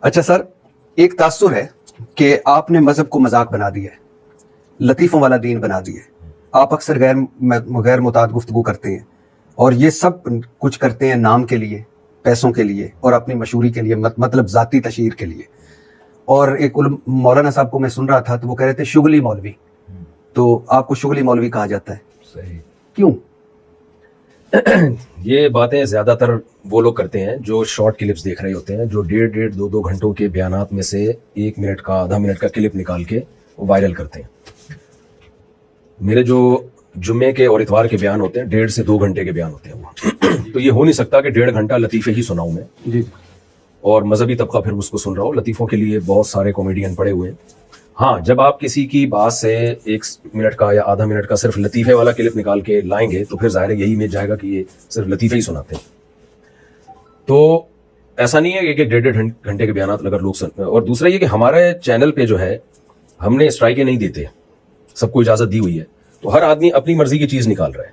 اچھا سر، ایک تاثر ہے کہ آپ نے مذہب کو مذاق بنا دیا ہے، لطیفوں والا دین بنا دیا ہے. آپ اکثر غیر متعارف گفتگو کرتے ہیں اور یہ سب کچھ کرتے ہیں نام کے لیے، پیسوں کے لیے اور اپنی مشہوری کے لیے، مطلب ذاتی تشہیر کے لیے. اور ایک مولانا صاحب کو میں سن رہا تھا تو وہ کہہ رہے تھے شغلی مولوی، تو آپ کو شغلی مولوی کہا جاتا ہے. صحیح. کیوں؟ یہ باتیں زیادہ تر وہ لوگ کرتے ہیں جو شارٹ کلپس دیکھ رہے ہوتے ہیں، جو 1.5 2 گھنٹوں کے بیانات میں سے 1 منٹ کا آدھا منٹ کا کلپ نکال کے وائرل کرتے ہیں. میرے جو جمعے کے اور اتوار کے بیان ہوتے ہیں 1.5 سے 2 گھنٹے کے بیان ہوتے ہیں وہ. تو یہ ہو نہیں سکتا کہ 1.5 گھنٹہ لطیفے ہی سناؤں میں جی، اور مذہبی طبقہ پھر اس کو سن رہا ہو. لطیفوں کے لیے بہت سارے کامیڈین پڑے ہوئے ہیں. ہاں، جب آپ کسی کی بات سے 1 منٹ کا یا آدھا منٹ کا صرف لطیفے والا کلپ نکال کے لائیں گے تو پھر ظاہر ہے یہی امیج جائے گا کہ یہ صرف لطیفے ہی سناتے ہیں. تو ایسا نہیں ہے کہ 1.5 گھنٹے کے بیانات اگر لوگ سن. اور دوسرا یہ کہ ہمارے چینل پہ جو ہے ہم نے اسٹرائکیں نہیں دیتے، سب کو اجازت دی ہوئی ہے، تو ہر آدمی اپنی مرضی کی چیز نکال رہا ہے.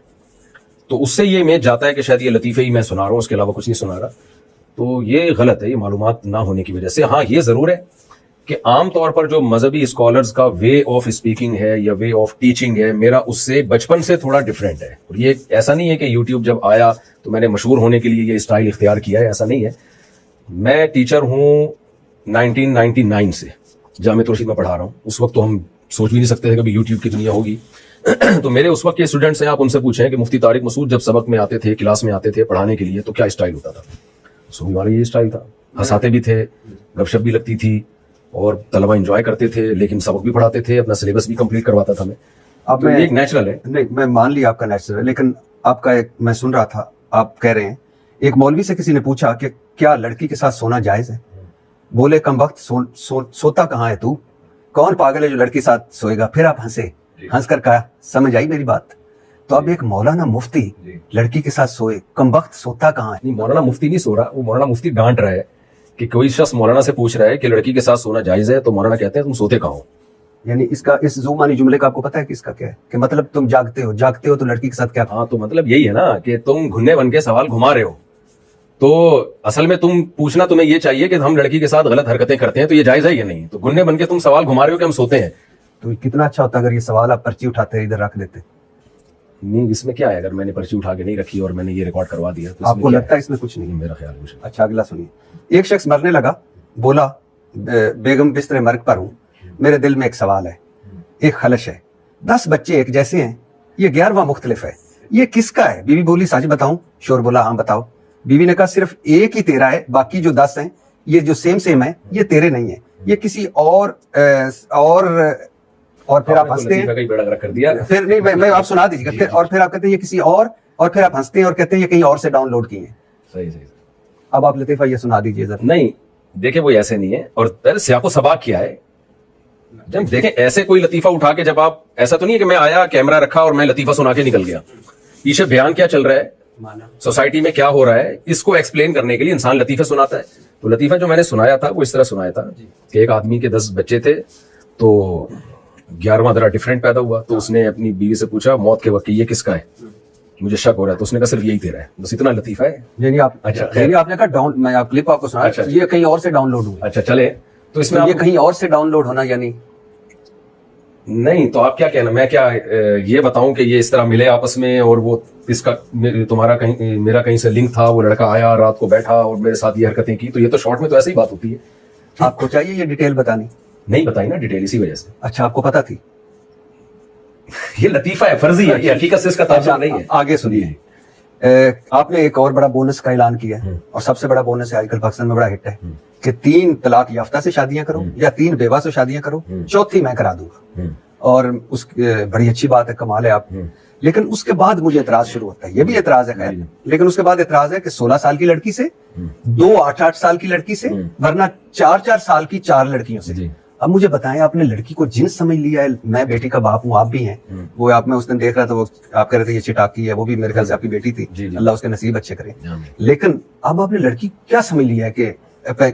تو اس سے یہ امیج جاتا ہے کہ شاید یہ لطیفے ہی میں سنا رہا ہوں، اس کے علاوہ کچھ نہیں سنا رہا. تو یہ غلط ہے، یہ معلومات نہ ہونے کی وجہ سے. ہاں، یہ ضرور ہے کہ عام طور پر جو مذہبی اسکالرز کا وے آف اسپیکنگ ہے یا وے آف ٹیچنگ ہے، میرا اس سے بچپن سے تھوڑا ڈفرینٹ ہے. اور یہ ایسا نہیں ہے کہ یوٹیوب جب آیا تو میں نے مشہور ہونے کے لیے یہ اسٹائل اختیار کیا ہے، ایسا نہیں ہے. میں ٹیچر ہوں 1999 سے، جامعہ رشید میں پڑھا رہا ہوں. اس وقت تو ہم سوچ بھی نہیں سکتے تھے کبھی یوٹیوب کی دنیا ہوگی. تو میرے اس وقت کے اسٹوڈنٹس ہیں، آپ ان سے پوچھیں کہ مفتی طارق مسعود جب سبق میں آتے تھے، کلاس میں آتے تھے پڑھانے کے لیے، تو کیا اسٹائل ہوتا تھا؟ سو ہمارا یہ اسٹائل تھا، ہنساتے بھی تھے، گپ شپ بھی لگتی تھی اور طلبہ انجوائے کرتے تھے، لیکن سبق بھی پڑھاتے تھے، اپنا سلیبس بھی کمپلیٹ کرواتا تھا میں. اب تو یہ ایک نیچرل ہے. نہیں، میں مان لیا آپ کا نیچرل ہے، لیکن آپ کا ایک میں سن رہا تھا، آپ کہہ رہے ہیں ایک مولوی سے کسی نے پوچھا کہ کیا لڑکی کے ساتھ سونا جائز ہے؟ بولے کم وقت سوتا کہاں ہے تو؟ کون پاگل ہے جو لڑکی ساتھ سوئے گا؟ پھر آپ ہنسے، ہنس کر کہا سمجھ آئی میری بات؟ تو اب ایک مولانا مفتی لڑکی کے ساتھ سوئے، کم وقت سوتا کہاں ہے؟ نہیں، مولانا مفتی نہیں سو رہا، وہ مولانا مفتی ڈانٹ رہا ہے کہ کوئی شخص مولانا سے پوچھ رہا ہے کہ لڑکی کے ساتھ سونا جائز ہے، تو مولانا کہتے ہیں تم سوتے کہاں ہو؟ یعنی اس زومانی جملے کا آپ کو پتا ہے کہ اس کا کیا ہے؟ کہ مطلب تم جاگتے ہو تو لڑکی کے ساتھ کیا؟ ہاں، تو مطلب یہی ہے نا کہ تم گھنے بن کے سوال گھما رہے ہو. تو اصل میں تم پوچھنا تمہیں یہ چاہیے کہ ہم لڑکی کے ساتھ غلط حرکتیں کرتے ہیں تو یہ جائز ہے یا نہیں. تو گھنے بن کے تم سوال گھما رہے ہو کہ ہم سوتے ہیں. تو کتنا اچھا ہوتا اگر یہ سوال آپ پرچی اٹھاتے ادھر رکھ دیتے. نہیں، اس میں کیا ہے؟ اگر میں نے پرچی اٹھا کے نہیں رکھی اور میں نے یہ ریکارڈ کروا دیا تو آپ کو لگتا ہے اس میں کچھ نہیں؟ میرا خیال کچھ. اچھا، اگلا سنیے. ایک شخص مرنے لگا، بولا بیگم بستر مرگ پر ہوں، میرے دل میں ایک سوال ہے، ایک خلش ہے. 10 بچے ایک جیسے ہیں، یہ 11واں مختلف ہے، یہ کس کا ہے؟ بیوی بولی سچ بتاؤں؟ شور بولا ہاں بتاؤ. بیوی نے کہا صرف ایک ہی تیرا ہے، باقی جو 10 ہیں یہ جو سیم ہے یہ تیرے نہیں ہیں، یہ کسی اور پھر آپ ہنستے ہیں. پھر نہیں، میں آپ سنا دیجیے گا. اور پھر آپ کہتے ہیں یہ کسی اور پھر آپ ہنستے ہیں اور کہتے ہیں یہ کہیں اور سے ڈاؤن لوڈ کیے ہیں. صحیح. اب آپ لطیفہ یہ سنا دیجیے ذرا. نہیں دیکھیں، وہ ایسے نہیں ہے. اور پہلے سیاق و سباق کیا ہے. جب دیکھیں ایسے کوئی لطیفہ اٹھا کے، جب آپ ایسا تو نہیں ہے کہ میں آیا کیمرہ رکھا اور میں لطیفہ سنا کے نکل گیا. پیچھے بیان کیا چل رہا ہے، سوسائٹی میں کیا ہو رہا ہے، اس کو ایکسپلین کرنے کے لیے انسان لطیفے سناتا ہے. تو لطیفہ جو میں نے سنایا تھا وہ اس طرح سنایا تھا کہ ایک آدمی کے 10 بچے تھے، تو 11واں ذرا ڈفرینٹ پیدا ہوا. تو اس نے اپنی بیوی سے پوچھا موت کے وقت یہ کس کا ہے، مجھے شک ہو رہا ہے. تو اس نے کہا صرف یہی تیرا ہے. بس اتنا لطیفہ ہے. یعنی آپ نے کہا ڈاؤن، میں آپ کلپ آپ کو سنا یہ کہیں اور سے ڈاؤن لوڈ ہوا. اچھا چلے، تو اس میں یہ کہیں اور سے ڈاؤن لوڈ ہونا یعنی نہیں. تو آپ کیا کہنا، میں کیا یہ بتاؤں کہ یہ اس طرح ملے آپس میں اور وہ اس کا تمہارا کہیں میرا کہیں سے لنک تھا، وہ لڑکا آیا رات کو بیٹھا اور میرے ساتھ یہ حرکتیں کی؟ تو یہ تو شارٹ میں تو ایسے ہی بات ہوتی ہے. آپ کو چاہیے یہ ڈیٹیل بتانی؟ نہیں بتائی نا ڈیٹیل، اسی وجہ سے. اچھا، آپ کو پتا تھی؟ یہ لطیفہ ہے، فرضی ہے، یہ حقیقت سے اس کا تعلق نہیں ہے. آگے سنیے. آپ نے ایک اور بڑا بونس کا اعلان کیا ہے، اور سب سے بڑا بونس ہے آج کل پاکستان میں بڑا ہٹ ہے کہ 3 طلاق یافتہ سے شادیاں کرو یا 3 بیوہ سے شادیاں کرو، 4تھی میں کرا دوں گا. اور اس بڑی اچھی بات ہے، کمال ہے آپ. لیکن اس کے بعد مجھے اعتراض شروع ہوتا ہے، یہ بھی اعتراض ہے خیر، لیکن اس کے بعد اعتراض ہے کہ 16 سال کی لڑکی سے، 2 8 سال کی لڑکی سے، ورنہ 4 سال کی 4 لڑکیوں سے. اب مجھے بتائیں، آپ نے لڑکی کو جنس سمجھ لیا ہے. میں بیٹی کا باپ ہوں، آپ بھی ہیں. وہ آپ میں اس دن دیکھ رہا تھا، وہ آپ کہہ رہے تھے یہ چٹاکی ہے، وہ بھی میرے خیال سے آپ کی بیٹی تھی، اللہ اس کے نصیب اچھے کرے. لیکن اب آپ نے لڑکی کیا سمجھ لیا ہے کہ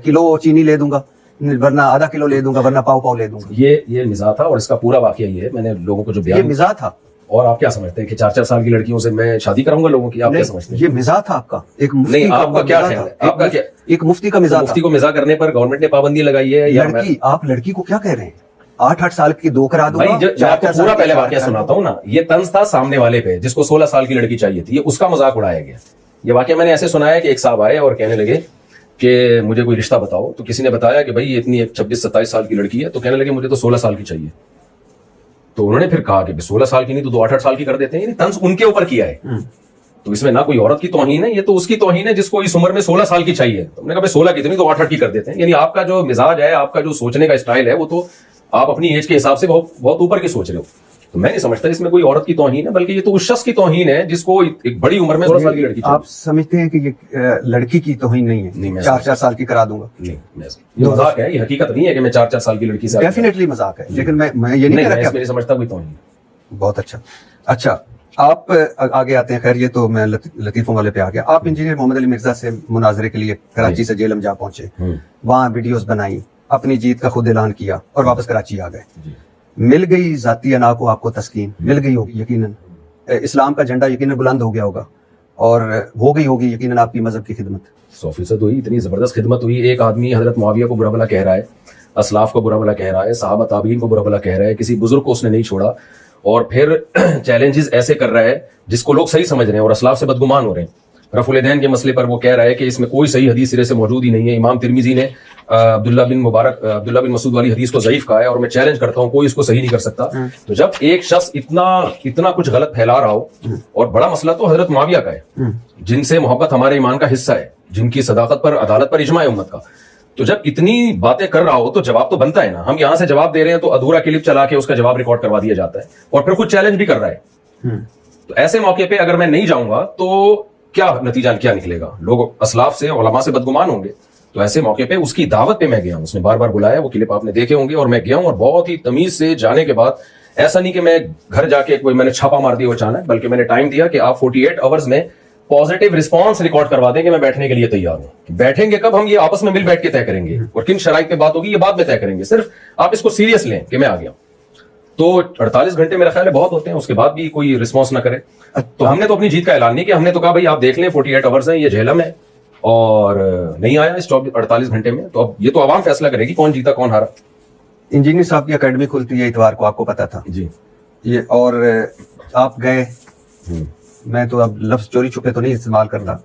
کلو چینی لے دوں گا، ورنہ ½ کلو لے دوں گا، ورنہ پاؤ لے دوں گا. یہ مزاح تھا. اور اس کا پورا واقعہ یہ ہے، میں نے لوگوں کو جو بیان، یہ مزاح تھا. اور آپ کیا سمجھتے ہیں کہ 4-4 سال کی لڑکیوں سے میں شادی کراؤں گا لوگوں کی؟ آپ کیا سمجھتے ہیں؟ یہ مزاح تھا آپ کا، ایک مفتی نہیں، کا آپ کا کیا مزاح خیال ہے؟ تھا، آپ کا کیا؟ ایک مفتی کا مزاح مفتی تھا. کو مزاح کرنے پر گورنمنٹ نے پابندی لگائی ہے یا لڑکی، آپ لڑکی کو کیا کہہ رہے ہیں؟ 8 سال کی 2 کرا دوں بھائی گا. میں آپ کو پورا پہلے واقعہ سناتا ہوں نا. یہ طنز تھا سامنے والے پہ جس کو 16 سال کی لڑکی چاہیے تھی، یہ اس کا مذاق اڑایا گیا. یہ واقعہ میں نے ایسے سنا ہے کہ ایک صاحب آئے اور کہنے لگے کہ مجھے کوئی رشتہ بتاؤ. تو کسی نے بتایا کہ بھائی اتنی ایک 26-27 سال کی لڑکی ہے. تو کہنے لگے مجھے تو 16 سال کی چاہیے. تو انہوں نے پھر کہا کہ 16 سال کی نہیں تو 2-8 سال کی کر دیتے ہیں. یعنی طنز ان کے اوپر کیا ہے. تو اس میں نہ کوئی عورت کی توہین ہے، یہ تو اس کی توہین ہے جس کو اس عمر میں 16 سال کی چاہیے. تو ہم نے کہا 16 کی اتنی تو 8 کی کر دیتے ہیں. یعنی آپ کا جو مزاج ہے، آپ کا جو سوچنے کا اسٹائل ہے، وہ تو آپ اپنی ایج کے حساب سے بہت اوپر کی سوچ رہے ہو. تو میں نہیں سمجھتا اس میں کوئی عورت کی توہین ہے، بلکہ یہ تو اس شخص کی توہین ہے جس کو ایک بڑی عمر میں 16 سال کی لڑکی چاہیے. آپ سمجھتے ہیں کہ یہ لڑکی کی توہین نہیں ہے؟ 4 سال کی کرا دوں گا. نہیں، یہ مذاق ہے، یہ حقیقت نہیں ہے کہ میں 4 سال کی لڑکی سے. ڈیفینیٹلی مذاق ہے، لیکن میں یہ نہیں کہہ رہا کہ میری سمجھتا کوئی توہین. بہت اچھا آپ آگے آتے ہیں. خیر یہ تو میں لطیفوں والے پہ آ گیا. آپ انجینئر محمد علی مرزا سے مناظرے کے لیے کراچی سے جیلم جا پہنچے، وہاں ویڈیوز بنائی، اپنی جیت کا خود اعلان کیا اور واپس کراچی آ گئے. مل گئی ذاتی انا کو آپ کو تسکین، مل گئی ہوگی یقیناً. اسلام کا جھنڈا یقیناً بلند ہو گیا ہوگا اور ہو گئی ہوگی یقیناً آپ کی مذہب کی خدمت. 100% ہوئی، اتنی زبردست خدمت ہوئی. ایک آدمی حضرت معاویہ کو برا بھلا کہہ رہا ہے، اسلاف کو برا بھلا کہہ رہا ہے، صحابہ تابعین کو برا بھلا کہہ رہا ہے، کسی بزرگ کو اس نے نہیں چھوڑا، اور پھر چیلنجز ایسے کر رہا ہے جس کو لوگ صحیح سمجھ رہے ہیں اور اسلاف سے بدگمان ہو رہے ہیں. رفع الیدین کے مسئلے پر وہ کہہ رہا ہے کہ اس میں کوئی صحیح حدیث سرے سے موجود ہی نہیں ہے. امام ترمذی نے عبداللہ بن مسعود والی حدیث کو ضعیف کہا ہے اور میں چیلنج کرتا ہوں کوئی اس کو صحیح نہیں کر سکتا. تو جب ایک شخص اتنا کچھ غلط پھیلا رہا ہو، اور بڑا مسئلہ تو حضرت معاویہ کا ہے جن سے محبت ہمارے ایمان کا حصہ ہے، جن کی صداقت پر عدالت پر اجماع ہے امت کا، تو جب اتنی باتیں کر رہا ہو تو جواب تو بنتا ہے نا. ہم یہاں سے جواب دے رہے ہیں تو ادھورا کلپ چلا کے اس کا جواب ریکارڈ کروا دیا جاتا ہے اور پھر خود چیلنج بھی کر رہا ہے. تو ایسے موقع پہ اگر میں نہیں جاؤں گا تو کیا نتیجہ کیا نکلے گا؟ لوگ اسلاف سے علماء سے بدگمان ہوں گے. تو ایسے موقع پہ اس کی دعوت پہ میں گیا ہوں، اس نے بار بار بلایا، وہ کلپ آپ نے دیکھے ہوں گے. اور میں گیا ہوں اور بہت ہی تمیز سے جانے کے بعد، ایسا نہیں کہ میں گھر جا کے کوئی میں نے چھاپا مار دیا اچانک، بلکہ میں نے ٹائم دیا کہ آپ 48 آورز میں پازیٹیو رسپانس ریکارڈ کروا دیں کہ میں بیٹھنے کے لیے تیار ہوں. بیٹھیں گے کب؟ ہم یہ آپس میں مل بیٹھ کے طے کریں گے، اور کن شرائط پہ بات ہوگی یہ بعد میں طے کریں گے. صرف آپ اس کو سیریس لیں کہ میں آ گیا. تو 48 گھنٹے میرا خیال ہے بہت ہوتے ہیں، اس کے بعد بھی کوئی رسپانس نہ کرے. تو ہم نے تو اپنی جیت کا اعلان نہیں کیا. ہم نے تو کہا بھائی آپ دیکھ لیں 48 آورز ہیں، یہ جہلم ہے، اور نہیں آیا اس 48 گھنٹے میں. تو اب یہ تو عوام فیصلہ کرے گی کون جیتا کون ہارا. انجینئر صاحب کی اکیڈمی کھلتی ہے اتوار کو، آپ کو پتا تھا جی. یہ اور آپ گئے. میں تو اب لفظ چوری چھپے تو نہیں استعمال کرتا،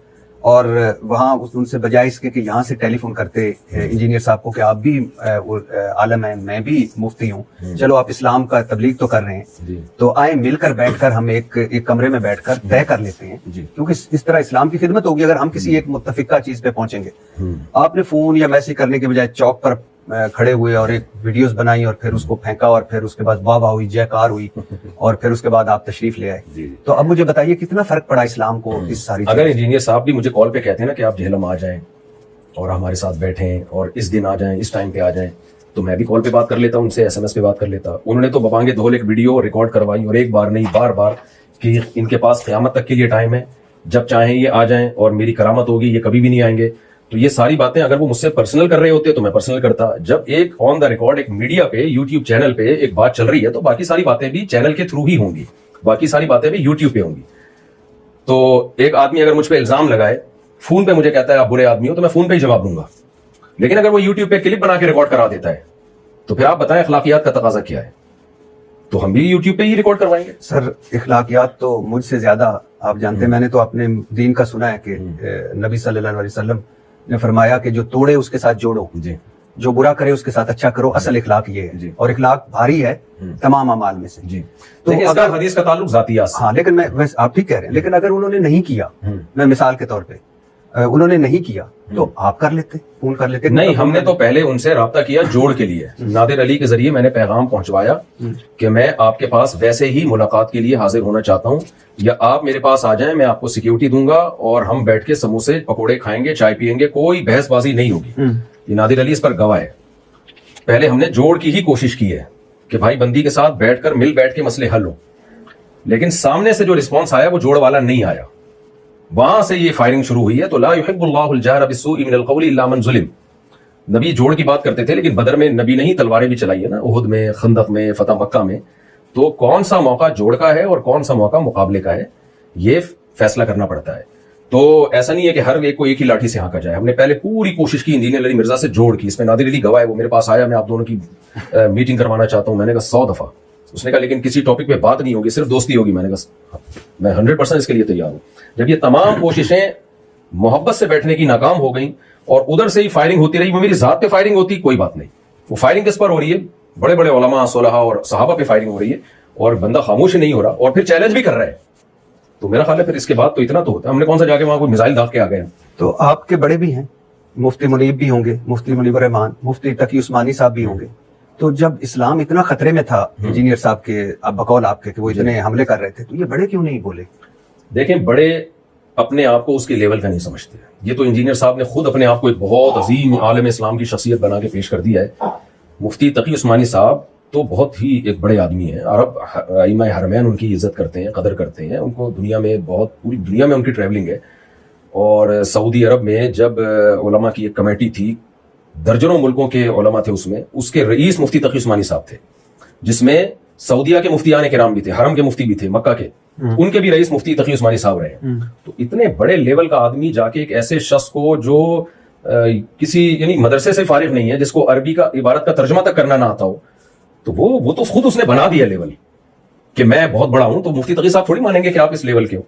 اور وہاں ان سے بجائے اس کے کہ یہاں سے ٹیلی فون کرتے انجینئر صاحب کو کہ آپ بھی عالم ہیں، میں بھی مفتی ہوں، چلو آپ اسلام کا تبلیغ تو کر رہے ہیں، تو آئے مل کر بیٹھ کر ہم ایک کمرے میں بیٹھ کر طے کر لیتے ہیں، کیونکہ اس طرح اسلام کی خدمت ہوگی اگر ہم کسی ایک متفقہ چیز پہ پہنچیں گے. آپ نے فون یا میسج کرنے کے بجائے چوک پر کھڑے ہوئے اور ایک ویڈیوز بنائی اور پھر اس کو پھینکا، اور پھر اس کے بعد واہ واہ ہوئی، جے کار ہوئی، اور پھر اس کے بعد آپ تشریف لے آئے. تو اب مجھے بتائیے کتنا فرق پڑا اسلام کو اس ساری اگر انجینئر صاحب بھی مجھے کال پہ کہتے ہیں نا کہ آپ جہلم آ جائیں اور ہمارے ساتھ بیٹھیں اور اس دن آ جائیں، اس ٹائم پہ آ جائیں، تو میں بھی کال پہ بات کر لیتا ہوں ان سے، ایس ایم ایس پہ بات کر لیتا. انہوں نے تو ببانگے دھول ایک ویڈیو ریکارڈ کروائی، اور ایک بار نہیں بار بار، کہ ان کے پاس قیامت تک کے لیے ٹائم ہے، جب چاہیں یہ آ جائیں اور میری کرامت ہوگی، یہ کبھی بھی نہیں آئیں گے. تو یہ ساری باتیں اگر وہ مجھ سے پرسنل کر رہے ہوتے تو میں پرسنل کرتا. جب ایک آن دا ریکارڈ ایک میڈیا پہ یوٹیوب چینل پہ ایک بات چل رہی ہے تو باقی ساری باتیں بھی چینل کے تھرو ہی ہوں گی، باقی ساری باتیں بھی یوٹیوب پہ ہوں گی. تو ایک آدمی اگر مجھ پہ الزام لگائے، فون پہ مجھے کہتا ہے آپ برے آدمی ہو، تو میں فون پہ ہی جواب دوں گا. لیکن اگر وہ یوٹیوب پہ کلپ بنا کے ریکارڈ کرا دیتا ہے تو پھر آپ بتائیں اخلاقیات کا تقاضا کیا ہے؟ تو ہم بھی یوٹیوب پہ ہی ریکارڈ کروائیں گے. سر اخلاقیات تو مجھ سے زیادہ آپ جانتے ہیں. میں نے تو اپنے دین کا سنا ہے کہ نبی صلی اللہ علیہ وسلم نے فرمایا کہ جو توڑے اس کے ساتھ جوڑو، جو برا کرے اس کے ساتھ اچھا کرو. اصل اخلاق یہ ہے، اور اخلاق بھاری ہے تمام اعمال میں سے. تو اگر حدیث کا تعلق ذاتیات سے، ہاں لیکن میں آپ ٹھیک کہہ رہے ہیں، لیکن اگر انہوں نے نہیں کیا، میں مثال کے طور پہ انہوں نے نہیں کیا تو آپ کر لیتے، فون کر لیتے. نہیں، ہم نے تو پہلے ان سے رابطہ کیا جوڑ کے لیے. نادر علی کے ذریعے میں نے پیغام پہنچوایا کہ میں آپ کے پاس ویسے ہی ملاقات کے لیے حاضر ہونا چاہتا ہوں، یا آپ میرے پاس آ جائیں، میں آپ کو سیکیورٹی دوں گا اور ہم بیٹھ کے سموسے پکوڑے کھائیں گے، چائے پیئیں گے، کوئی بحث بازی نہیں ہوگی. یہ نادر علی اس پر گواہ ہے. پہلے ہم نے جوڑ کی ہی کوشش کی ہے کہ بھائی بندی کے ساتھ بیٹھ کر مل بیٹھ کے مسئلے حل ہو، لیکن سامنے سے جو رسپانس آیا وہ جوڑ والا نہیں آیا. وہاں سے یہ فائرنگ شروع ہوئی ہے. تو لا يحب اللہ الجہر بالسوء من القول الا من ظلم. نبی جوڑ کی بات کرتے تھے، لیکن بدر میں نبی نے ہی تلواریں بھی چلائی ہے نا، احد میں، خندق میں، فتح مکہ میں. تو کون سا موقع جوڑ کا ہے اور کون سا موقع مقابلے کا ہے یہ فیصلہ کرنا پڑتا ہے. تو ایسا نہیں ہے کہ ہر ایک کو ایک ہی لاٹھی سے ہانکا جائے. ہم نے پہلے پوری کوشش کی انجینئر علی مرزا سے جوڑ کی. اس میں نادر علی گواہ ہے, وہ میرے پاس آیا, میں آپ دونوں کی میٹنگ کروانا چاہتا ہوں. میں نے کہا 100 دفعہ. اس نے کہا لیکن کسی ٹاپک پہ بات نہیں ہوگی, صرف دوستی ہوگی. میں نے کہا میں 100% اس کے لیے تیار ہوں. جب یہ تمام کوششیں محبت سے بیٹھنے کی ناکام ہو گئیں اور ادھر سے ہی فائرنگ ہوتی رہی, وہ میری ذات پہ فائرنگ ہوتی کوئی بات نہیں, وہ فائرنگ کس پر ہو رہی ہے, بڑے بڑے علماء صلحاء اور صحابہ پہ فائرنگ ہو رہی ہے, اور بندہ خاموش نہیں ہو رہا اور پھر چیلنج بھی کر رہا ہے. تو میرا خیال ہے پھر اس کے بعد تو اتنا تو ہوتا ہے. ہم نے کون سا جا کے وہاں کوئی میزائل داغ کے آ گئے ہیں. تو آپ کے بڑے بھی ہیں, مفتی منیب بھی ہوں گے, مفتی منیب الرحمان, مفتی تقی عثمانی صاحب بھی ہوں گے. تو جب اسلام اتنا خطرے میں تھا انجینئر صاحب کے, اب بقول آپ کے, کہ وہ اتنے حملے کر رہے تھے, تو یہ بڑے کیوں نہیں بولے؟ دیکھیں بڑے اپنے آپ کو اس کے لیول کا نہیں سمجھتے. یہ تو انجینئر صاحب نے خود اپنے آپ کو ایک بہت عظیم عالم اسلام کی شخصیت بنا کے پیش کر دیا ہے. مفتی تقی عثمانی صاحب تو بہت ہی ایک بڑے آدمی ہیں. عرب ائمہ حرمین ان کی عزت کرتے ہیں, قدر کرتے ہیں. ان کو دنیا میں بہت, پوری دنیا میں ان کی ٹریولنگ ہے. اور سعودی عرب میں جب علماء کی ایک کمیٹی تھی, درجنوں ملکوں کے علماء تھے اس میں, اس کے رئیس مفتی تقی عثمانی صاحب تھے, جس میں سعودیہ کے مفتیان کرام بھی تھے, حرم کے مفتی بھی تھے, مکہ کے, ان کے بھی رئیس مفتی تقی عثمانی صاحب رہے. تو اتنے بڑے لیول کا آدمی جا کے ایک ایسے شخص کو جو کسی یعنی مدرسے سے فارغ نہیں ہے, جس کو عربی کا عبارت کا ترجمہ تک کرنا نہ آتا ہو, تو وہ تو خود اس نے بنا دیا لیول کہ میں بہت بڑا ہوں. تو مفتی تقی صاحب تھوڑی مانیں گے کہ آپ اس لیول کے ہو.